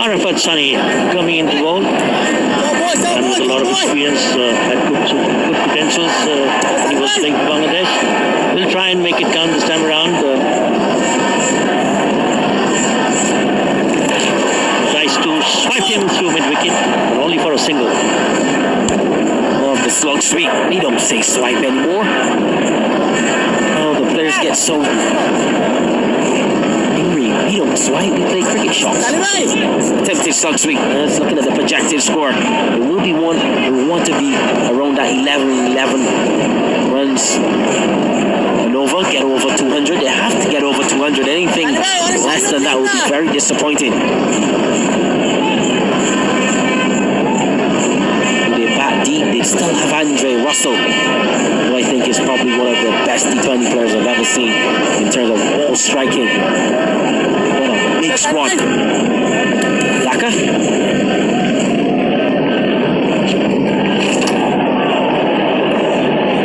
Arafat Sani coming into the ball. And with a lot of experience, had good potentials. He was playing for Bangladesh. We'll try and make it count this time around. Tries to swipe him through mid-wicket, but only for a single. More of the slug sweep. We don't say swipe anymore. Oh, the players get so angry. We don't swipe, we play cricket shots. Attempted slug sweep. Let's looking at the projected score. It will be one. We want to be around that 11 runs. And over, get over 200. They have to get over 200. Anything less than that would be very disappointing. They bat deep. They still have Andre Russell, who I think is probably one of the best T20 players I've ever seen in terms of ball striking. What a big squad. Dhaka.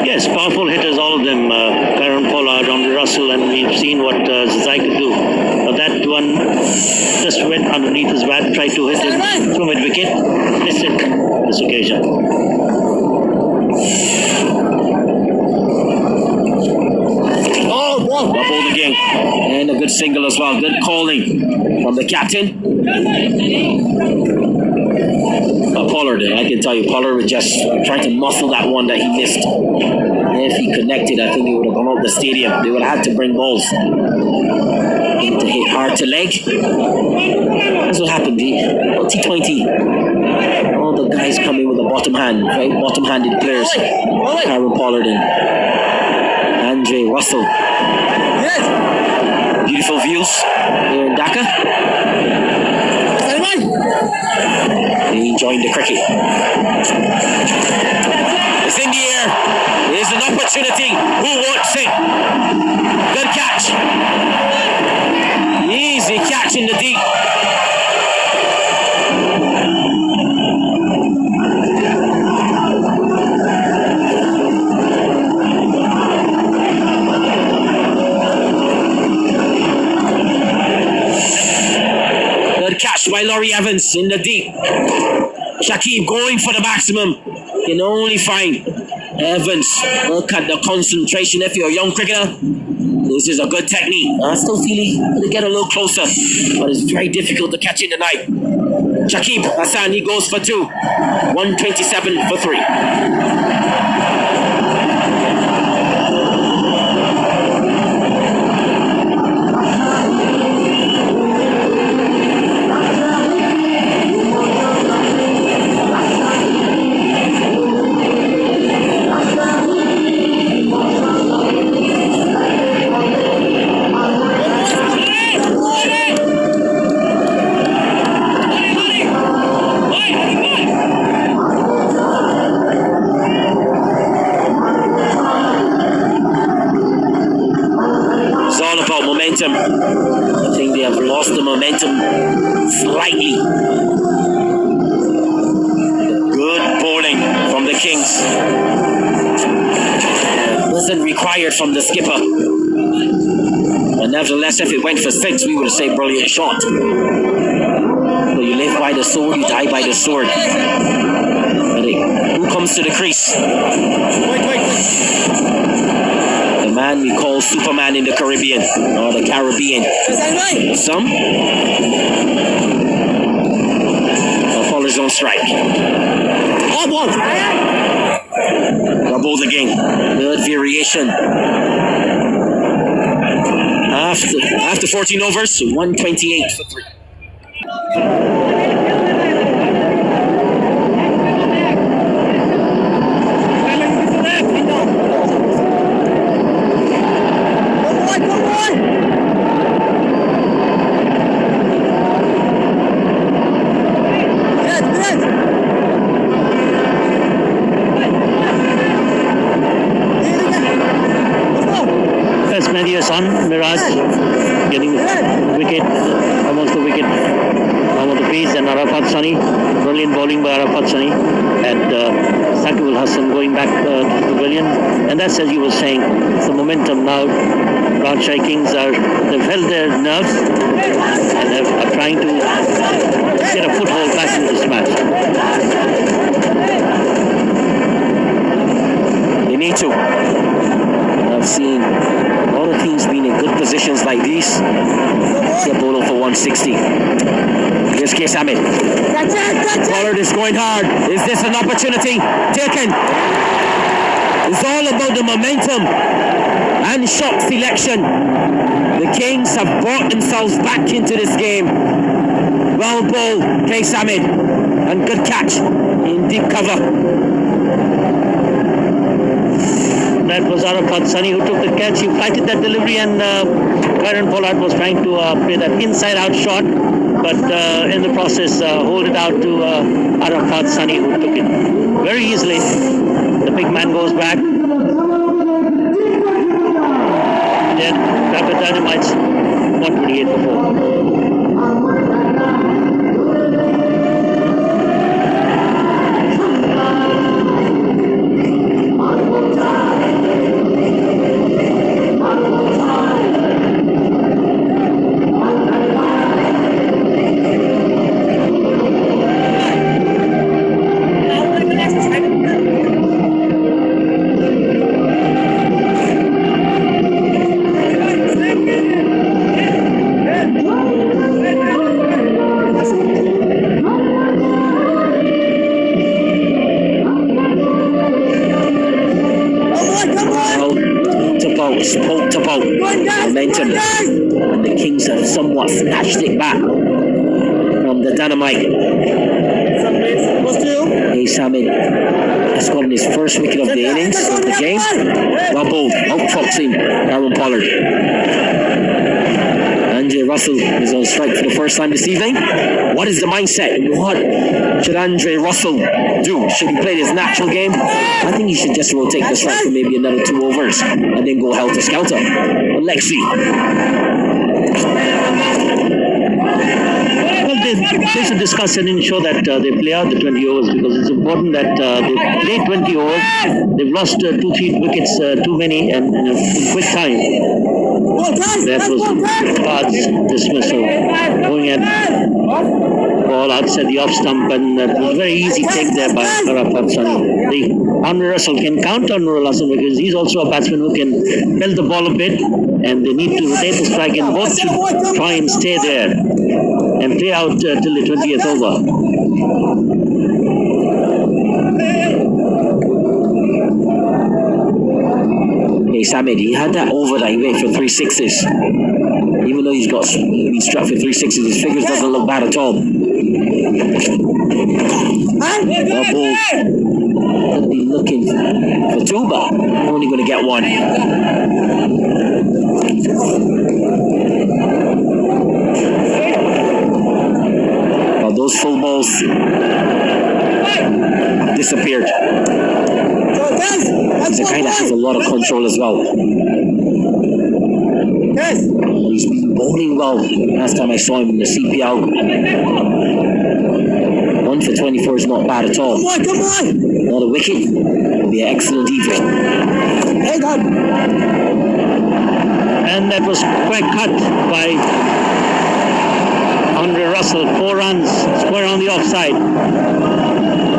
Yes, powerful hitters, all of them. Karan Pollard, Andre Russell, and we've seen what Zazai could do. But that one just went underneath his bat, tried to hit him through mid-wicket. Missed it this occasion. Double the game. And a good single as well. Good calling from the captain. Pollard, I can tell you, Pollard was just trying to muffle that one that he missed. If he connected, I think he would have gone out the stadium. They would have had to bring balls in to hit hard to leg. That's what happened. T20, all the guys coming with the bottom hand, right? Bottom-handed players. Karen Pollard and Andre Russell. Beautiful views here in Dhaka. They enjoying the cricket. It's in the air. There's an opportunity. Who wants it? Good catch. Easy catch in the deep. Catch by Laurie Evans in the deep. Shakib going for the maximum. Can only find Evans. Look at the concentration. If you're a young cricketer, this is a good technique. I still feel he could get a little closer, but it's very difficult to catch in the night. Shakib Hassan, he goes for 2. 127 for 3. I think they have lost the momentum slightly. Good bowling from the Kings. Wasn't required from the skipper. But nevertheless, if it went for 6, we would say brilliant shot. So you live by the sword, you die by the sword. Who comes to the crease? The man we call Superman in the Caribbean, or the Caribbean. Some Pollard on strike. Double the game. Good variation. After 14 overs, 128 for 3. Miraj getting the wicket, almost the wicket, almost the crease, and Arafat Sani, brilliant bowling by Arafat Sani, and Shakib Hassan going back to the pavilion. And that's, as you were saying, it's the momentum now. Rajshahi Kings they've held their nerves and are trying to get Case Ahmed. Pollard is going hard. Is this an opportunity? Taken. It's all about the momentum and shot selection. The Kings have brought themselves back into this game. Well bowled, Case Ahmed, and good catch in deep cover. That was Arafat Sunny who took the catch. He fighted that delivery, and Kieron Pollard was trying to play that inside-out shot, but in the process hold it out to Arafat Sunny, who took it very easily. The big man goes back. Then Dhaka Dynamites 128 for 4. Momentum, and the Kings have somewhat snatched it back from the Dynamite. Case Ahmed has gotten his first wicket of the innings of the game. Well bowled, outfoxing Kieron Pollard. Andre Russell is on strike for the first time this evening. What is the mindset? What should Andre Russell do? Should he play his natural game? I think he should just rotate the strike for maybe another 2 overs and then go helter-skelter. But let's see. Well, they should discuss and ensure that they play out the 20 overs, because it's important that they play 20 overs. They've lost 2-3 wickets too many and in a quick time. That was Raj's dismissal, going at ball outside the off stump, and it was a very easy take there by Arafat Sunny. Andre Russell can count on Nurul Hassan because he's also a batsman who can belt the ball a bit, and they need to rotate the strike, and both should try and stay there and play out till the 20th over. Case Ahmed, he had that over that he went for 3 sixes. Even though he's been struck for 3 sixes, his figures doesn't look bad at all. Well bowled. Could be looking for 2, but only going to get 1. Well, those full balls disappeared. He's a guy that has a lot of control as well. He's been bowling well last time I saw him in the CPL. 1 for 24 is not bad at all. Another wicket will be an excellent evening. And that was quick cut by Andre Russell. 4 runs, square on the offside.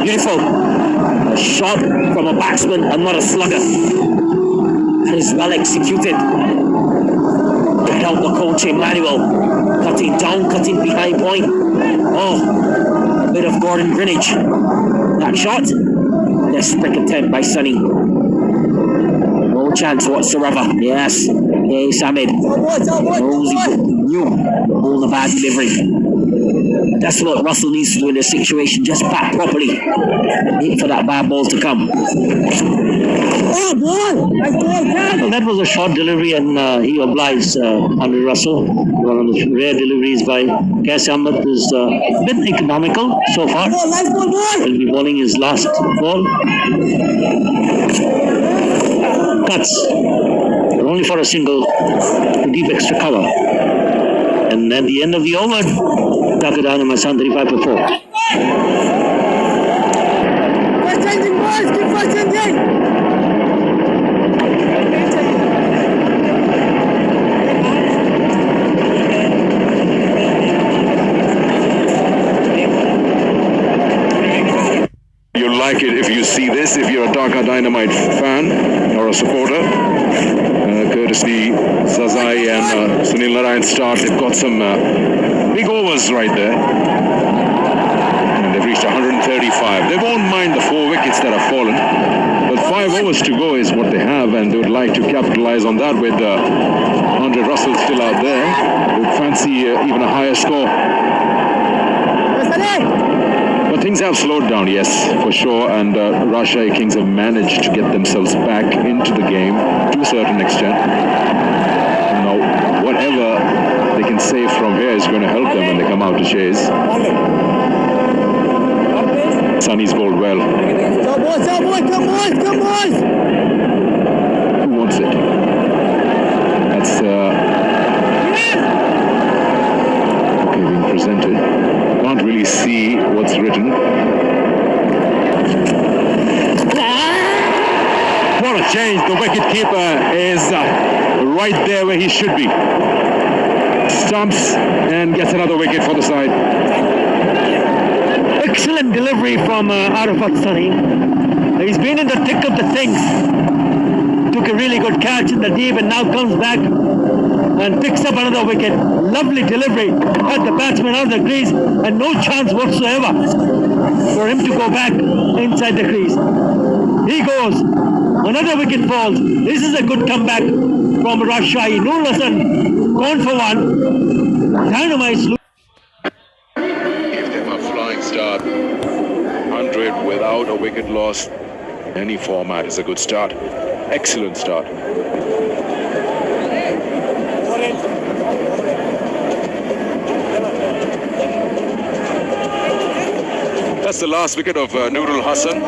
Beautiful. A shot from a batsman and not a slugger. That is well executed. Without the coach Emmanuel. Cutting down, cutting behind point. Oh, a bit of Gordon Greenwich. That shot. Desperate attempt by Sunny. No chance whatsoever. Yes. Case Ahmed. Rosie knew all the bad delivery. That's what Russell needs to do in this situation. Just bat properly. Wait for that bad ball to come. Well, that was a short delivery, and he obliged Andre Russell. One of the rare deliveries by Case Ahmed is a bit economical so far. He'll be bowling his last ball. Cuts. But only for a single to deep extra cover. And at the end of the over, Dhaka Dynamites 35 for 4. You'll like it if you see this, if you're a Dhaka Dynamite fan or a supporter, courtesy see Sazai and Sunil Narayan start. They've got some big overs right there. And they've reached 135. They won't mind the 4 wickets that have fallen. But 5 overs to go is what they have, and they would like to capitalize on that with Andre Russell still out there. They would fancy even a higher score. But things have slowed down, yes, for sure, and Rajshahi Kings have managed to get themselves back into the game to a certain extent. Now, whatever they can save from here is going to help them when they come out to chase. Sunny's bowled well. Who wants it? That's okay, being presented. Can't really see what's written. What a change. The wicketkeeper is right there where he should be. Stumps and gets another wicket for the side. Excellent delivery from Arafat Sunny. He's been in the thick of the things. Took a really good catch in the deep and now comes back and picks up another wicket. Lovely delivery. Had the batsman out of the crease and no chance whatsoever for him to go back inside the crease. He goes. Another wicket falls. This is a good comeback from Rajshahi. Noor Hassan gone for one. Dynamites. Give them a flying start. 100 without a wicket loss. Any format is a good start. Excellent start. That's the last wicket of Nurul Hassan.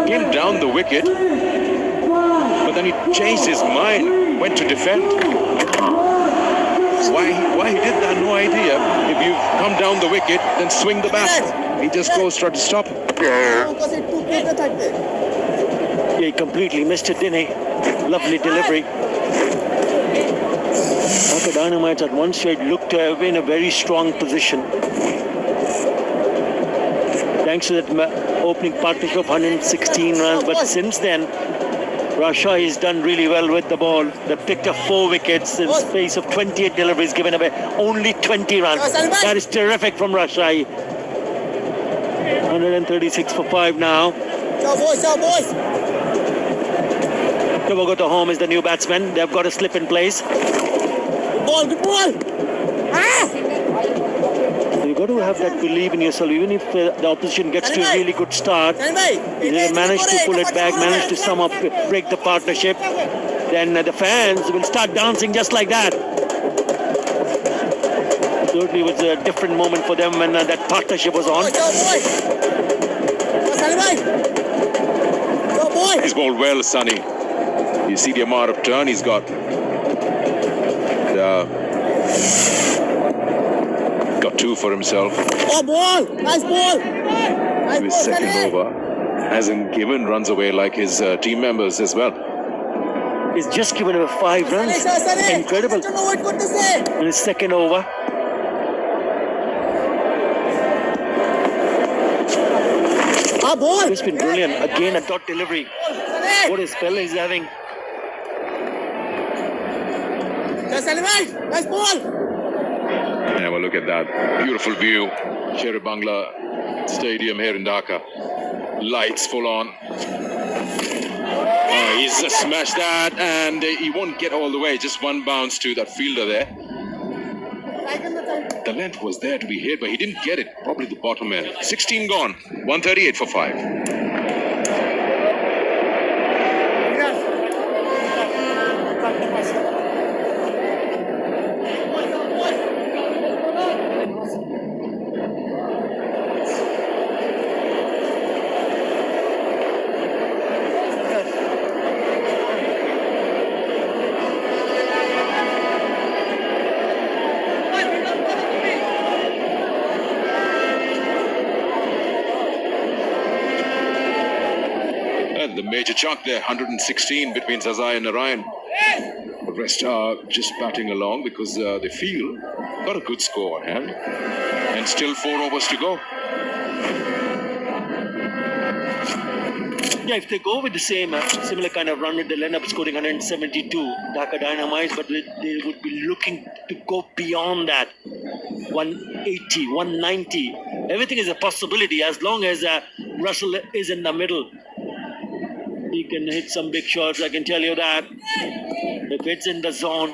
Came down the wicket, but then he changed his mind, went to defend. Why he did that, no idea. If you come down the wicket, then swing the bat. He just goes, try to stop. Yeah, he completely missed it, didn't he? Lovely delivery. Dhaka Dynamites at one stage looked to have been in a very strong position. Thanks to that opening partnership of 116 runs, but since then, Rajshahi has done really well with the ball. They picked up 4 wickets in space of 28 deliveries, given away only 20 runs. That is terrific from Rajshahi. 136 for 5 now. Tobago Home is the new batsman. They've got a slip in place. Good ball, good ball. You've got to have that belief in yourself, even if the opposition gets to a really good start. They manage to pull it back, manage to sum up, break the partnership. Then the fans will start dancing just like that. Certainly was a different moment for them when that partnership was on. He's bowled well, Sunny. You see the amount of turn he's got. Got 2 for himself. Oh, ball! Nice ball! To his second over. Hasn't given runs away like his team members as well. He's just given him 5 runs. Incredible. In his second over. It's been brilliant. Again, a dot delivery. What a spell he's having. Nice ball! Have a look at that. Beautiful view. Sher Bangla Stadium here in Dhaka. Lights full on. He's smashed that, and he won't get all the way. Just one bounce to that fielder there. The length was there to be hit, but he didn't get it. Probably the bottom end. 16 gone. 138 for 5. The major chunk there, 116 between Sazai and Narayan. The rest are just batting along because they feel got a good score on hand. And still 4 overs to go. Yeah, if they go with the same similar kind of run, they'll end up scoring 172 Dhaka Dynamites, but they would be looking to go beyond that. 180, 190. Everything is a possibility as long as Russell is in the middle. He can hit some big shots, I can tell you that. If it's in the zone,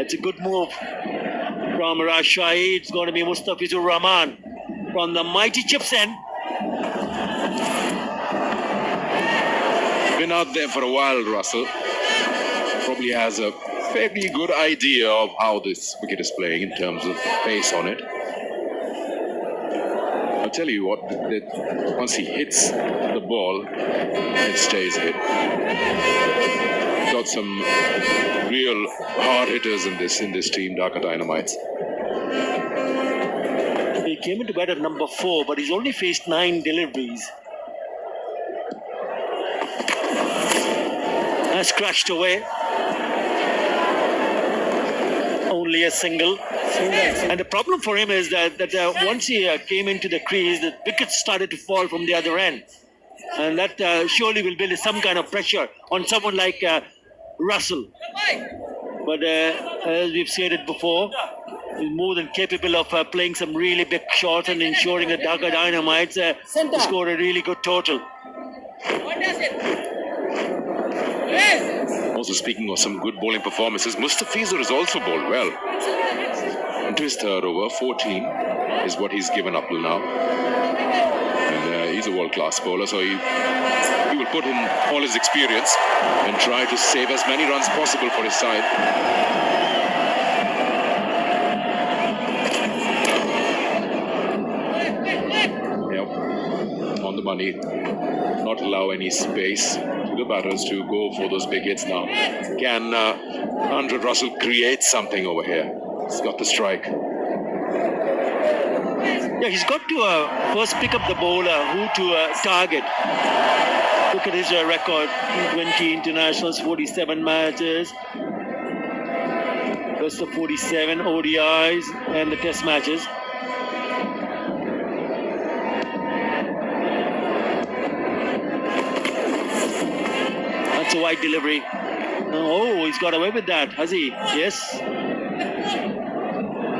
it's a good move from Rajshahi. It's going to be Mustafizur Rahman from the mighty chips end. Been out there for a while, Russell. Probably has a fairly good idea of how this wicket is playing in terms of pace on it. I'll tell you what, once he hits the ball, it stays hit. Got some real hard hitters in this team, Dhaka Dynamites. He came into bat at number 4, but he's only faced 9 deliveries. Has crashed away. Only a single. And the problem for him is that once he came into the crease, the wickets started to fall from the other end. And that surely will build some kind of pressure on someone like Russell. But as we've said it before, he's more than capable of playing some really big shots and ensuring that Dhaka Dynamites score a really good total. Also, speaking of some good bowling performances, Mustafizur has also bowled well. Into his third over, 14 is what he's given up till now. And he's a world-class bowler, so he will put in all his experience and try to save as many runs possible for his side. Yep, on the money. Not allow any space to the batters to go for those big hits now. Can Andre Russell create something over here? He's got the strike. Yeah, he's got to first pick up the bowler, who to target. Look at his record, 20 internationals, 47 matches. First of 47 ODIs and the test matches. That's a wide delivery. Oh, he's got away with that, has he? Yes.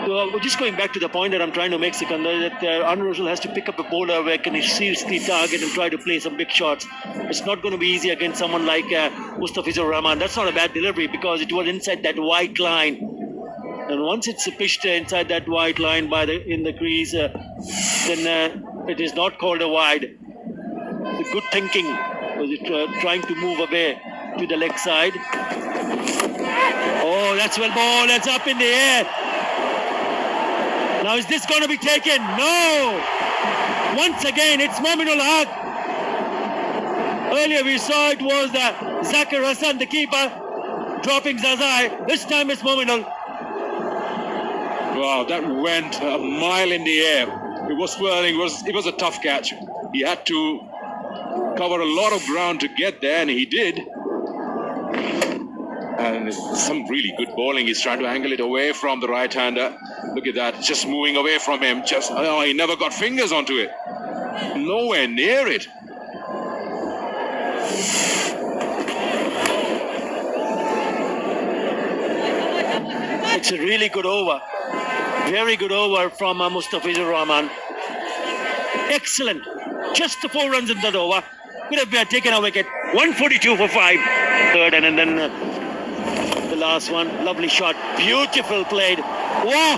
So, just going back to the point that I'm trying to make, Sikandar, that Andre Russell has to pick up a bowler where can he seriously target and try to play some big shots. It's not going to be easy against someone like Mustafizur Rahman. That's not a bad delivery because it was inside that white line. And once it's pitched inside that white line in the crease, then it is not called a wide. The good thinking was it trying to move away to the leg side. Oh, that's well bowled. That's up in the air. Now is this going to be taken? No! Once again, it's Mominul Haq. Earlier we saw it was Zakir Hassan, the keeper, dropping Zazai. This time it's Mominul. Wow, that went a mile in the air. It was swirling. It was a tough catch. He had to cover a lot of ground to get there, and he did. And some really good bowling. He's trying to angle it away from the right-hander. Look at that, just moving away from him. He never got fingers onto it. Nowhere near it. It's a really good over. Very good over from Mustafizur Rahman. Excellent. Just the 4 runs in that over. Could have taken a wicket. 142 for 5. Third, and then the last one. Lovely shot. Beautiful played. Wow!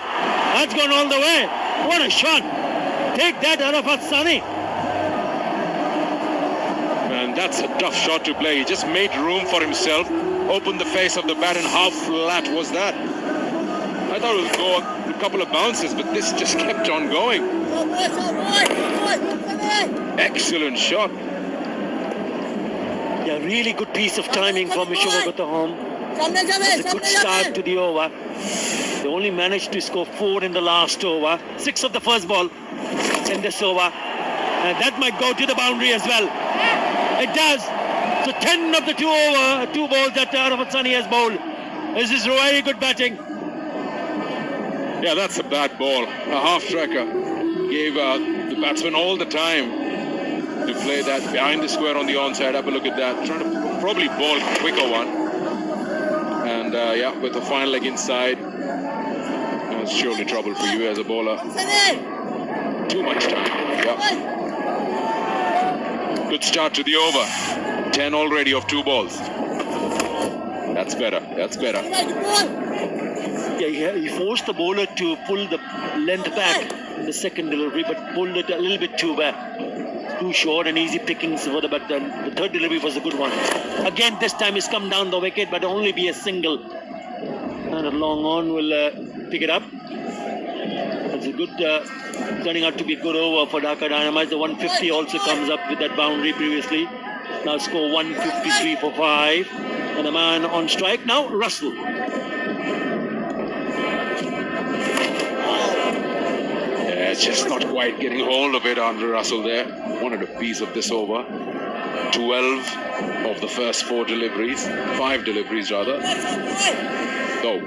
That's gone all the way. What a shot. Take that, Arafat Sani. Man, that's a tough shot to play. He just made room for himself. Opened the face of the bat, and how flat was that? I thought it would go a couple of bounces, but this just kept on going. Excellent shot. Yeah, really good piece of timing from Vishwanath. That's a good start to the over. They only managed to score 4 in the last over. 6 of the first ball in this over. And that might go to the boundary as well. It does. So 10 of the 2 balls that Arafat Sani has bowled. This is really good batting. Yeah, that's a bad ball. A half-tracker. Gave the batsman all the time. to play that behind the square on the onside. Have a look at that. Trying to probably ball quicker one. And yeah, with the fine leg inside, that's surely trouble for you as a bowler. Too much time. Yeah. Good start to the over. 10 already of 2 balls. That's better. That's better. Yeah, he forced the bowler to pull the length back in the second delivery, but pulled it a little bit too back. Too short and easy pickings for the but then the third delivery was a good one. Again, this time he's come down the wicket, but only be a single. And a long on will pick it up. It's a good, turning out to be a good over for Dhaka Dynamites. The 150 also comes up with that boundary previously. Now score 153 for 5. And the man on strike now, Russell. Yeah, just not quite getting hold of it, Andre Russell there. Wanted a piece of this over. 12 of the first 4 deliveries. 5 deliveries rather. Go.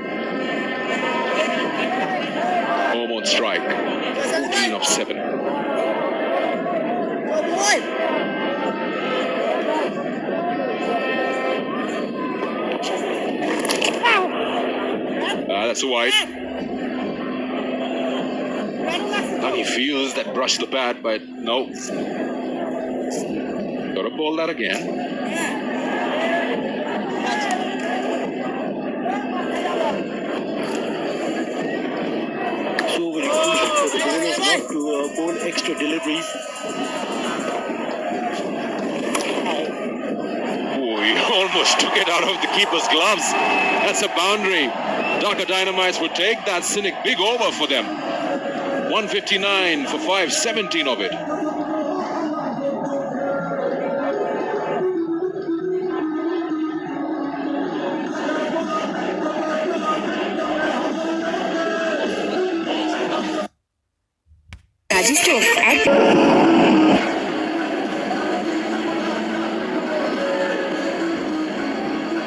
Home on strike. 14 of 7. That's a wide. And he feels that brush the bat, but no. Got to ball that again. So very crucial for the bowlers not to bowl extra deliveries. Oh, he almost took it out of the keeper's gloves. That's a boundary. Dhaka Dynamites would take that cynic big over for them. 159 for 5, 17 of it.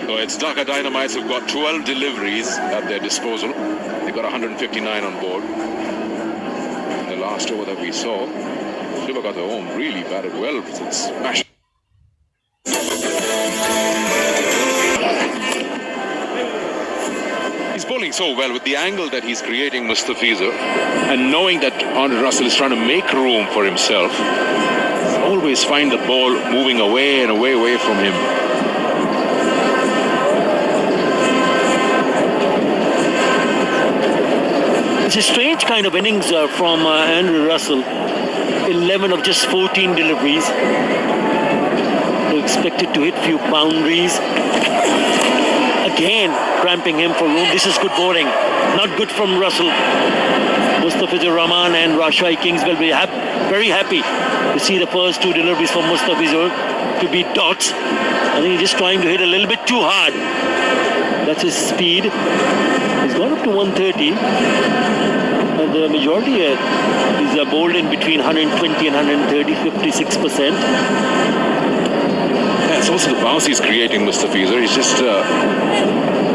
So it's Dhaka Dynamites who've got 12 deliveries at their disposal. They've got 159 on board. In the last over that we saw, Shiva got the home, really batted well. It's smashed. He's bowling so well with the angle that he's creating, Mustafizer, and knowing that Andre Russell is trying to make room for himself. Always find the ball moving away and away from him. It's a strange kind of innings from Andrew Russell. 11 of just 14 deliveries. So expected to hit few boundaries. Again, cramping him for room. This is good bowling. Not good from Russell. Mustafizer Rahman and Rajshahi Kings will be very happy to see the first 2 deliveries from Mustafizer to be dots. I think he's just trying to hit a little bit too hard. That's his speed. He's gone up to 130. And the majority is bowled in between 120 and 130, 56%. Yeah, it's also the bounce he's creating, Mustafizer. He's just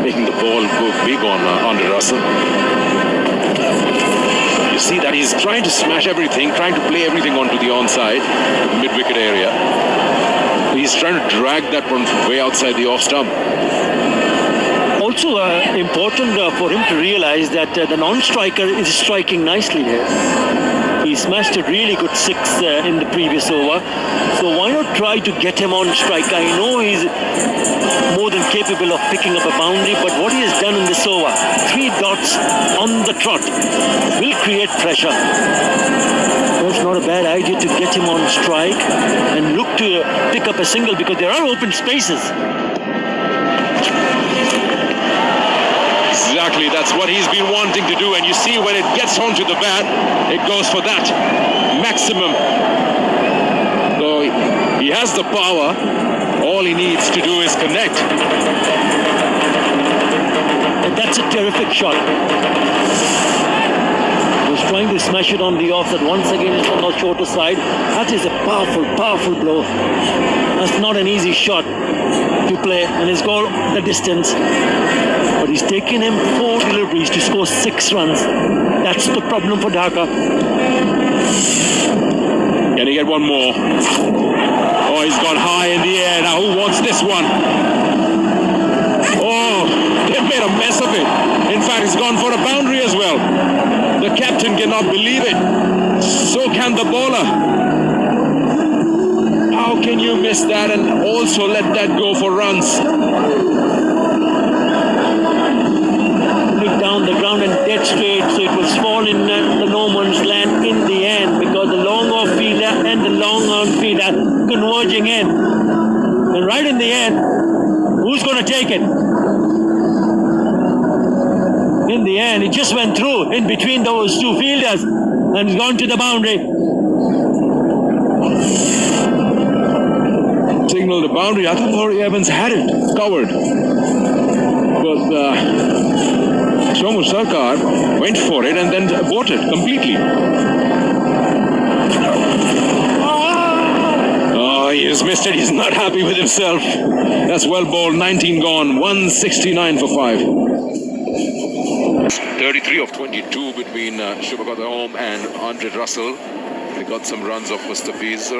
making the ball go big on Andre Russell. You see that he's trying to smash everything, trying to play everything onto the onside, mid-wicket area. He's trying to drag that one way outside the off stump. Also important for him to realize that the non-striker is striking nicely here. He smashed a really good 6 in the previous over. So why not try to get him on strike? I know he's more than capable of picking up a boundary, but what he has done in this over, 3 dots on the trot, will create pressure. That's not a bad idea to get him on strike and look to pick up a single because there are open spaces. Exactly, that's what he's been wanting to do, and you see when it gets onto the bat, it goes for that maximum. So he has the power, all he needs to do is connect. And that's a terrific shot. He was trying to smash it on the off, that once again is on the shorter side. That is a powerful blow. That's not an easy shot to play, and he's got the distance. But he's taken him 4 deliveries to score 6 runs. That's the problem for Dhaka. Can he get one more? So can the bowler. How can you miss that and also let that go for runs? Down the ground and dead straight, so it was fall in the no man's land in the end, because the long off fielder and the long on fielder converging in. And right in the end, who's going to take it? In the end, it just went through in between those two fielders and gone to the boundary. Signal the boundary. I thought Laurie Evans had it covered. But Somu Sarkar went for it and then aborted completely. Oh, he has missed it. He's not happy with himself. That's well bowled. 19 gone. 169 for 5. 33 of 22 between Shubhakar and Andre Russell. They got some runs off Mustafiz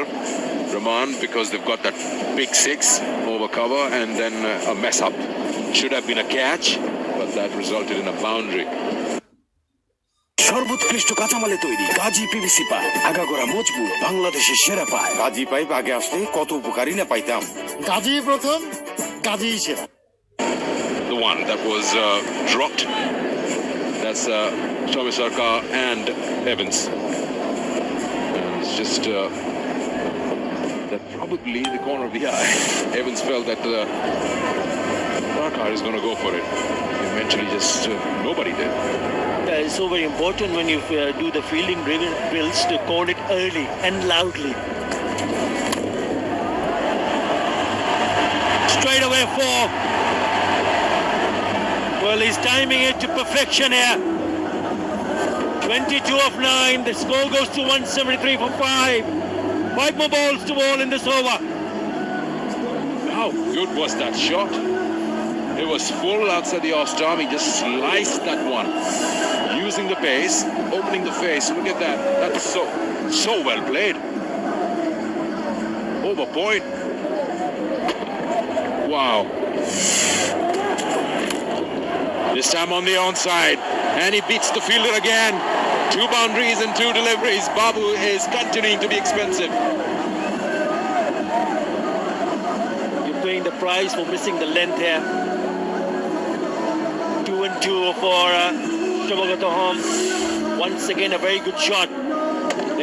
Rahman because they've got that big 6 over cover and then a mess up. Should have been a catch, but that resulted in a boundary. সর্বোৎকৃষ্ট কাঁচামালে তৈরি Gazi PVC pipe আগাগোড়া মজবুত বাংলাদেশের সেরা pipe Gazi pipe আগে আসলে কত উপকারী না পাইতাম গাজী প্রথম গাজী সেরা The one that was dropped. That's Somu Sarkar and Evans. And it's just that probably the corner of the eye. Evans felt that Sarkar is going to go for it. Eventually, just nobody did. It's so very important when you do the fielding drills to call it early and loudly. Straight away 4. Well, he's timing it to perfection here. 22 of 9. The score goes to 173 for 5. 5 more balls to bowl in this over. How good was that shot? It was full outside the off stump. He just sliced that one. Using the pace, opening the face. Look at that. That's so well played. Over point. Wow. This time on the onside. And he beats the fielder again. 2 boundaries and 2 deliveries. Babu is continuing to be expensive. You're paying the price for missing the length here. 2 and 2 for Shubhakar. Once again, a very good shot.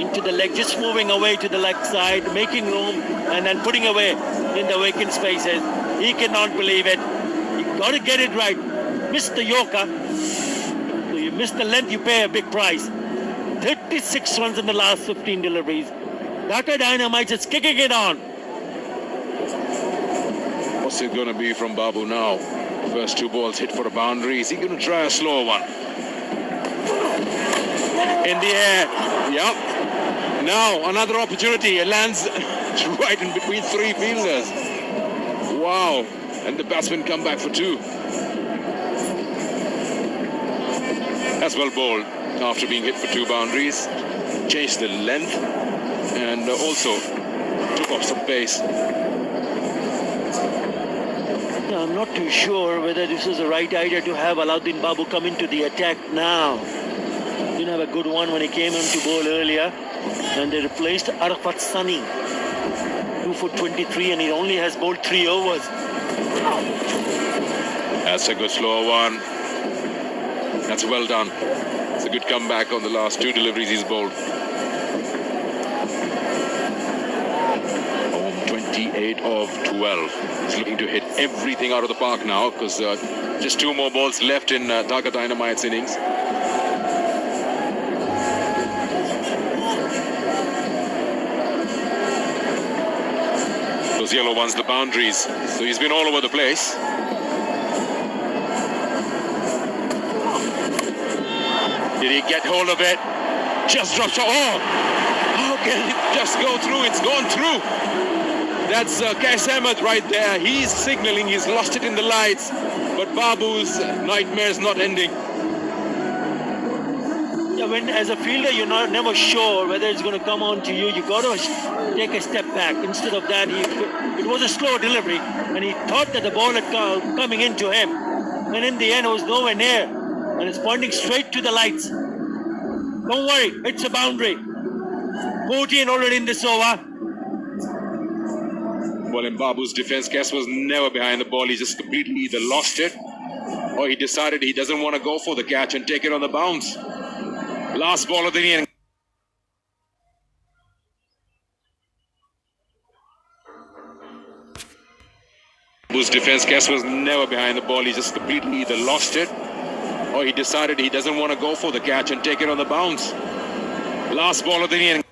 Into the leg, just moving away to the leg side, making room, and then putting away in the vacant spaces. He cannot believe it. You got to get it right. Missed the Yorker. So you miss the length, you pay a big price. 36 runs in the last 15 deliveries. Dhaka Dynamites is kicking it on. What's it going to be from Babu now? First 2 balls hit for a boundary. Is he going to try a slower one? In the air. Yep. Now another opportunity. It lands right in between 3 fielders. Wow. And the batsmen come back for 2. That's well bowled after being hit for 2 boundaries. Changed the length and also took off some pace. I'm not too sure whether this is the right idea to have Alauddin Babu come into the attack now. Didn't have a good one when he came in to bowl earlier. And they replaced Arafat Sunny. 2 for 23 and he only has bowled 3 overs. That's a good slow one. That's well done. It's a good comeback on the last 2 deliveries he's bowled. 28 of 12. He's looking to hit everything out of the park now because just 2 more balls left in Dhaka Dynamites innings. Those yellow ones, the boundaries. So he's been all over the place. Did he get hold of it? Just dropped. Oh! How can it just go through? It's gone through. That's Kais Ahmed right there. He's signaling he's lost it in the lights. But Babu's nightmare is not ending. Yeah, when as a fielder you're never sure whether it's going to come on to you. You got to take a step back. Instead of that, it was a slow delivery, and he thought that the ball had coming into him. And in the end, it was nowhere near, and it's pointing straight to the lights. Don't worry, it's a boundary. 14 already in this over. Well, in Babu's defense, Kes was never behind the ball. He just completely either lost it or he decided he doesn't want to go for the catch and take it on the bounce. Last ball of the inning. Babu's defense, Kes was never behind the ball. He just completely either lost it or he decided he doesn't want to go for the catch and take it on the bounce. Last ball of the inning.